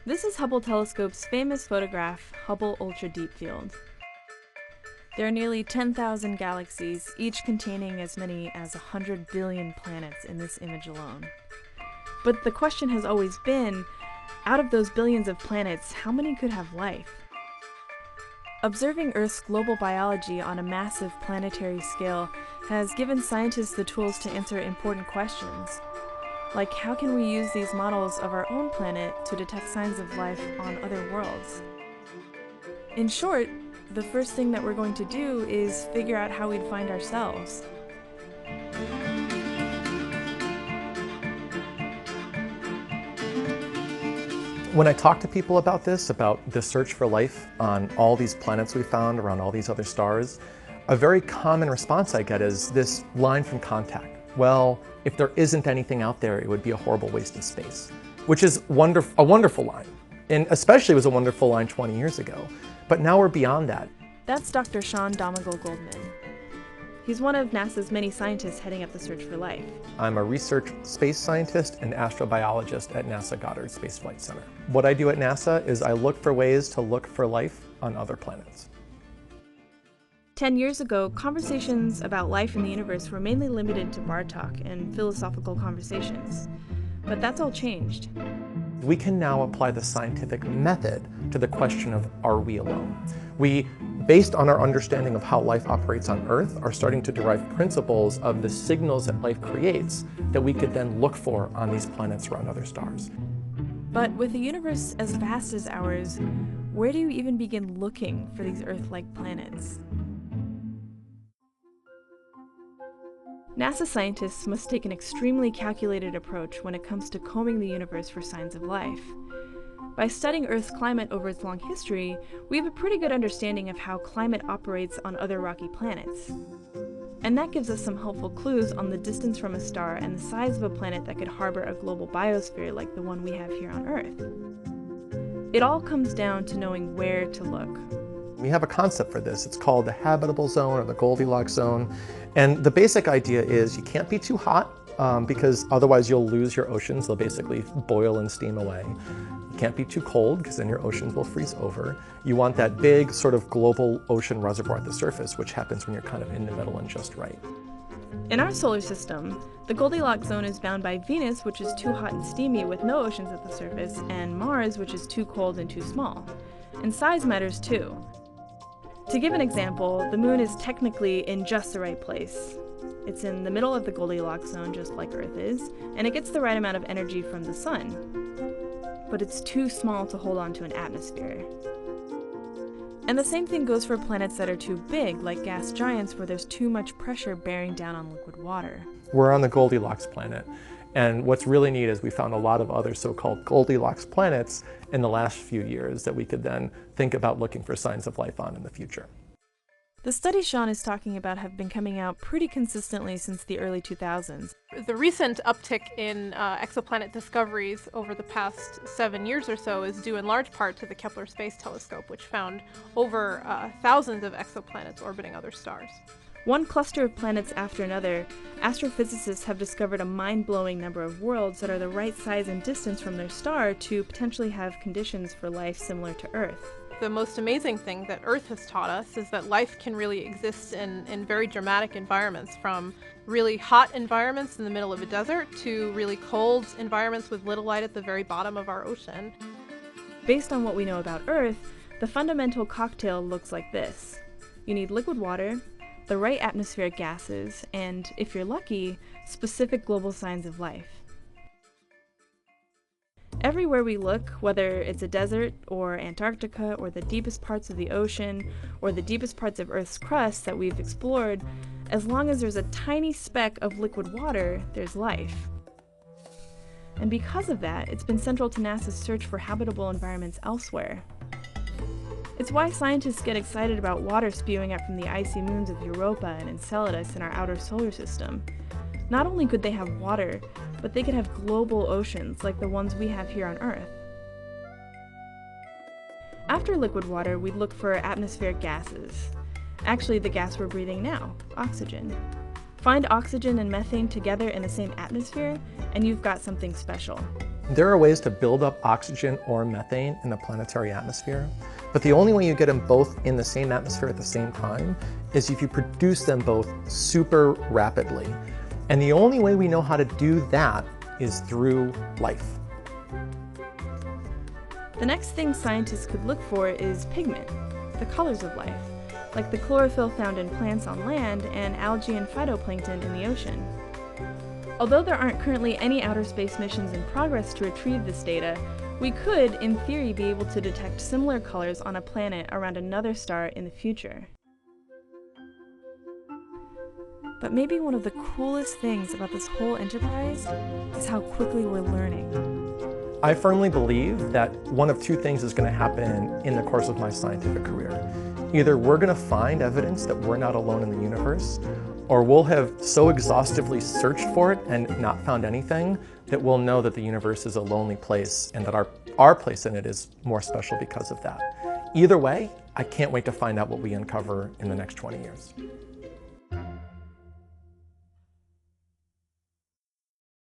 This is Hubble Telescope's famous photograph, Hubble Ultra Deep Field. There are nearly 10,000 galaxies, each containing as many as 100 billion planets in this image alone. But the question has always been, out of those billions of planets, how many could have life? Observing Earth's global biology on a massive planetary scale has given scientists the tools to answer important questions. Like, how can we use these models of our own planet to detect signs of life on other worlds? In short, the first thing that we're going to do is figure out how we'd find ourselves. When I talk to people about the search for life on all these planets we found around all these other stars, a very common response I get is this line from Contact. Well, if there isn't anything out there, it would be a horrible waste of space, which is a wonderful line. And especially was a wonderful line 20 years ago. But now we're beyond that. That's Dr. Sean Donegal-Goldman. He's one of NASA's many scientists heading up the search for life. I'm a research space scientist and astrobiologist at NASA Goddard Space Flight Center. What I do at NASA is I look for ways to look for life on other planets. 10 years ago, conversations about life in the universe were mainly limited to bar talk and philosophical conversations. But that's all changed. We can now apply the scientific method to the question of, are we alone? We, based on our understanding of how life operates on Earth, are starting to derive principles of the signals that life creates that we could then look for on these planets around other stars. But with a universe as vast as ours, where do you even begin looking for these Earth-like planets? NASA scientists must take an extremely calculated approach when it comes to combing the universe for signs of life. By studying Earth's climate over its long history, we have a pretty good understanding of how climate operates on other rocky planets. And that gives us some helpful clues on the distance from a star and the size of a planet that could harbor a global biosphere like the one we have here on Earth. It all comes down to knowing where to look. We have a concept for this. It's called the habitable zone or the Goldilocks zone. And the basic idea is you can't be too hot because otherwise you'll lose your oceans. They'll basically boil and steam away. You can't be too cold because then your oceans will freeze over. You want that big sort of global ocean reservoir at the surface, which happens when you're kind of in the middle and just right. In our solar system, the Goldilocks zone is bound by Venus, which is too hot and steamy with no oceans at the surface, and Mars, which is too cold and too small. And size matters too. To give an example, the moon is technically in just the right place. It's in the middle of the Goldilocks zone, just like Earth is, and it gets the right amount of energy from the sun. But it's too small to hold onto an atmosphere. And the same thing goes for planets that are too big, like gas giants, where there's too much pressure bearing down on liquid water. We're on the Goldilocks planet. And what's really neat is we found a lot of other so-called Goldilocks planets in the last few years that we could then think about looking for signs of life on in the future. The studies Sean is talking about have been coming out pretty consistently since the early 2000s. The recent uptick in exoplanet discoveries over the past 7 years or so is due in large part to the Kepler Space Telescope, which found over thousands of exoplanets orbiting other stars. One cluster of planets after another, astrophysicists have discovered a mind-blowing number of worlds that are the right size and distance from their star to potentially have conditions for life similar to Earth. The most amazing thing that Earth has taught us is that life can really exist in very dramatic environments, from really hot environments in the middle of a desert to really cold environments with little light at the very bottom of our ocean. Based on what we know about Earth, the fundamental cocktail looks like this. You need liquid water, the right atmospheric gases, and, if you're lucky, specific global signs of life. Everywhere we look, whether it's a desert, or Antarctica, or the deepest parts of the ocean, or the deepest parts of Earth's crust that we've explored, as long as there's a tiny speck of liquid water, there's life. And because of that, it's been central to NASA's search for habitable environments elsewhere. It's why scientists get excited about water spewing up from the icy moons of Europa and Enceladus in our outer solar system. Not only could they have water, but they could have global oceans like the ones we have here on Earth. After liquid water, we'd look for atmospheric gases. Actually, the gas we're breathing now, oxygen. Find oxygen and methane together in the same atmosphere, and you've got something special. There are ways to build up oxygen or methane in the planetary atmosphere, but the only way you get them both in the same atmosphere at the same time is if you produce them both super rapidly. And the only way we know how to do that is through life. The next thing scientists could look for is pigment, the colors of life, like the chlorophyll found in plants on land and algae and phytoplankton in the ocean. Although there aren't currently any outer space missions in progress to retrieve this data, we could, in theory, be able to detect similar colors on a planet around another star in the future. But maybe one of the coolest things about this whole enterprise is how quickly we're learning. I firmly believe that one of two things is going to happen in the course of my scientific career. Either we're going to find evidence that we're not alone in the universe, or we'll have so exhaustively searched for it and not found anything that we'll know that the universe is a lonely place and that our place in it is more special because of that. Either way, I can't wait to find out what we uncover in the next 20 years.